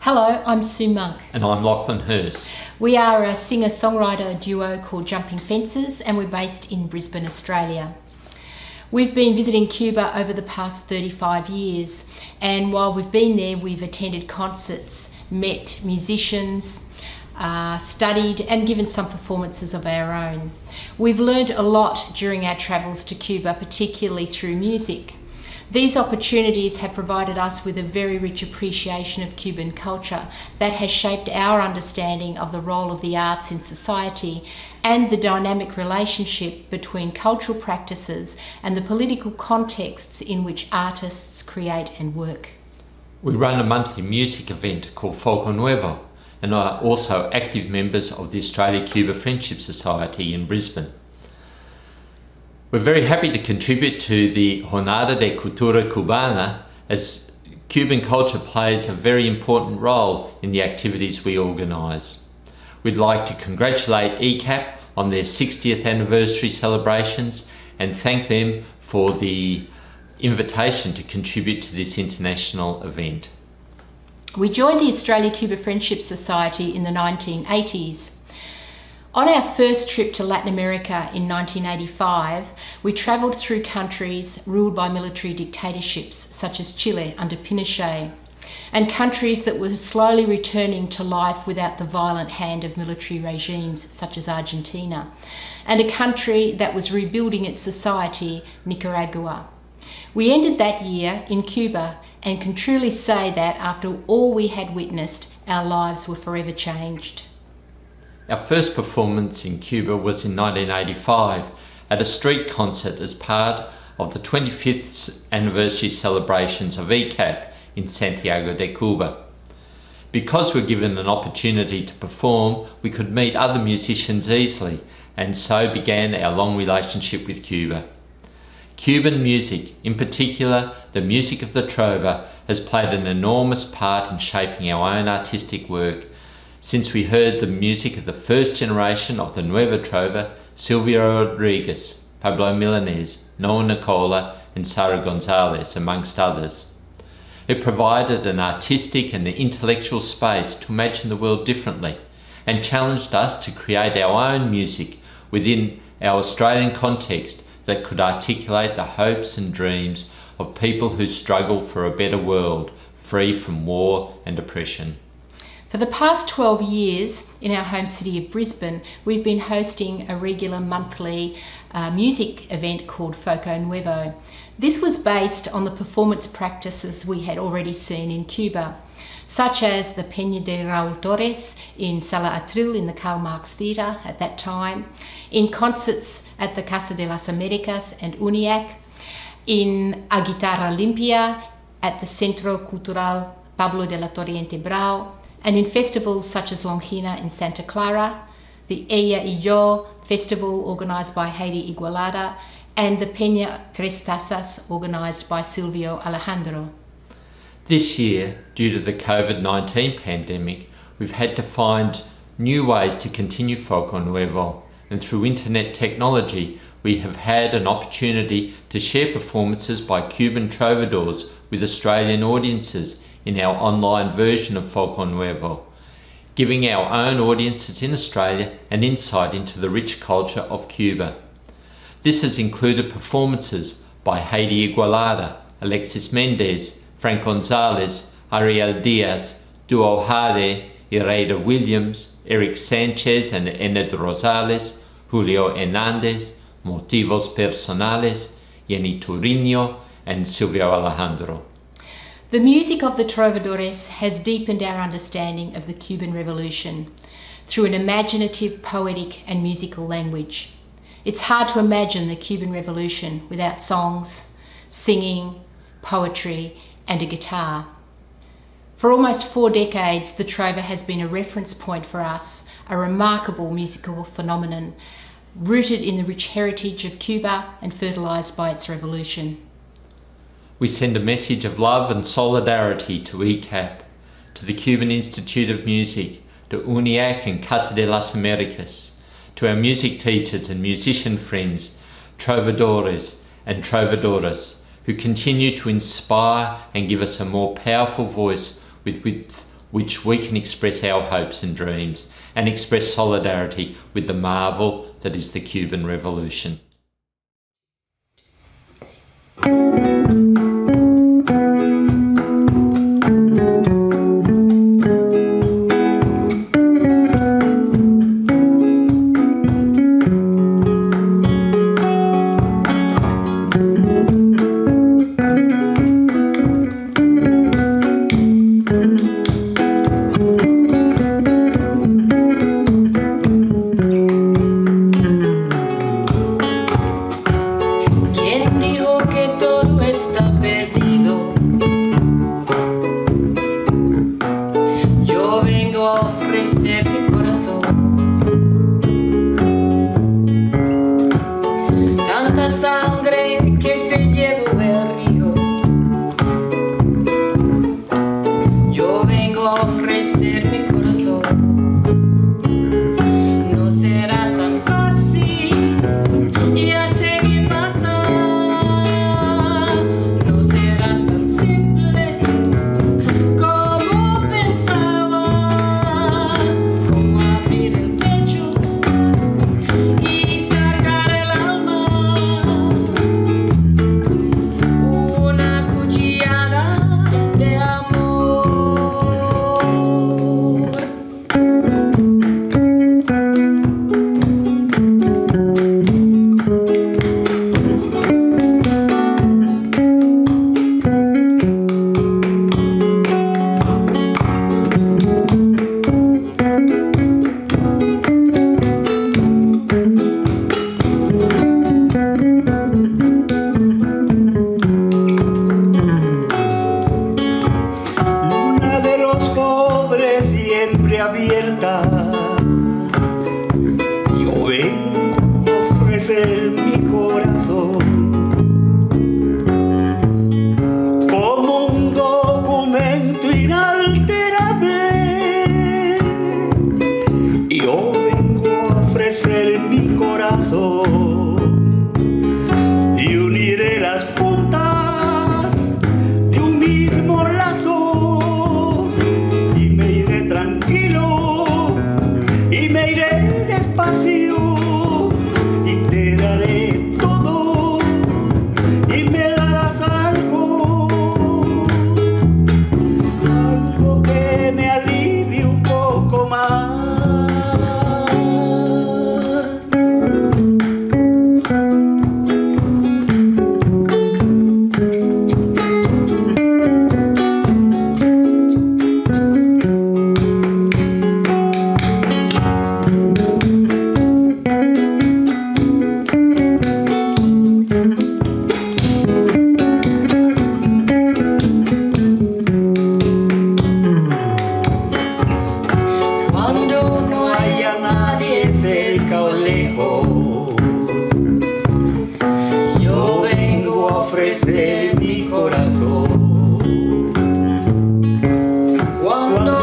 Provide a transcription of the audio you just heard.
Hello, I'm Sue Monk. And I'm Lachlan Hurse. We are a singer-songwriter duo called Jumping Fences, and we're based in Brisbane, Australia. We've been visiting Cuba over the past 35 years, and while we've been there, we've attended concerts, met musicians, studied and given some performances of our own. We've learned a lot during our travels to Cuba, particularly through music. These opportunities have provided us with a very rich appreciation of Cuban culture that has shaped our understanding of the role of the arts in society and the dynamic relationship between cultural practices and the political contexts in which artists create and work. We run a monthly music event called Folco Nuevo and are also active members of the Australia-Cuba Friendship Society in Brisbane. We're very happy to contribute to the Jornada de Cultura Cubana, as Cuban culture plays a very important role in the activities we organise. We'd like to congratulate ECAP on their 60th anniversary celebrations and thank them for the invitation to contribute to this international event. We joined the Australia-Cuba Friendship Society in the 1980s. On our first trip to Latin America in 1985, we travelled through countries ruled by military dictatorships such as Chile under Pinochet, and countries that were slowly returning to life without the violent hand of military regimes such as Argentina, and a country that was rebuilding its society, Nicaragua. We ended that year in Cuba and can truly say that after all we had witnessed, our lives were forever changed. Our first performance in Cuba was in 1985 at a street concert as part of the 25th anniversary celebrations of ECAP in Santiago de Cuba. Because we were given an opportunity to perform, we could meet other musicians easily, and so began our long relationship with Cuba. Cuban music, in particular the music of the trova, has played an enormous part in shaping our own artistic work, since we heard the music of the first generation of the Nueva Trova, Silvio Rodriguez, Pablo Milanés, Noah Nicola and Sara Gonzalez, amongst others. It provided an artistic and intellectual space to imagine the world differently and challenged us to create our own music within our Australian context that could articulate the hopes and dreams of people who struggle for a better world, free from war and oppression. For the past 12 years, in our home city of Brisbane, we've been hosting a regular monthly music event called Folco Nuevo. This was based on the performance practices we had already seen in Cuba, such as the Peña de Raúl Torres in Sala Atril in the Karl Marx Theatre at that time, in concerts at the Casa de las Americas and UNIAC, in A Guitarra Limpia at the Centro Cultural Pablo de la Torre Brau, and in festivals such as Longina in Santa Clara, the Ella y Yo festival organised by Heidi Igualada, and the Peña Tres Tazas organised by Silvio Alejandro. This year, due to the COVID-19 pandemic, we've had to find new ways to continue Folco Nuevo, and through internet technology, we have had an opportunity to share performances by Cuban trovadors with Australian audiences in our online version of Folco Nuevo, giving our own audiences in Australia an insight into the rich culture of Cuba. This has included performances by Heidi Igualada, Alexis Mendez, Frank Gonzalez, Ariel Diaz, Duo Jade, Iraida Williams, Eric Sanchez and Ened Rosales, Julio Hernandez, Motivos Personales, Jenny Turino and Silvio Alejandro. The music of the trovadores has deepened our understanding of the Cuban Revolution through an imaginative, poetic and musical language. It's hard to imagine the Cuban Revolution without songs, singing, poetry and a guitar. For almost 4 decades, the trova has been a reference point for us, a remarkable musical phenomenon rooted in the rich heritage of Cuba and fertilised by its revolution. We send a message of love and solidarity to ECAP, to the Cuban Institute of Music, to UNIAC and Casa de las Americas, to our music teachers and musician friends, trovadores and trovadoras, who continue to inspire and give us a more powerful voice with which we can express our hopes and dreams and express solidarity with the marvel that is the Cuban Revolution. Cuando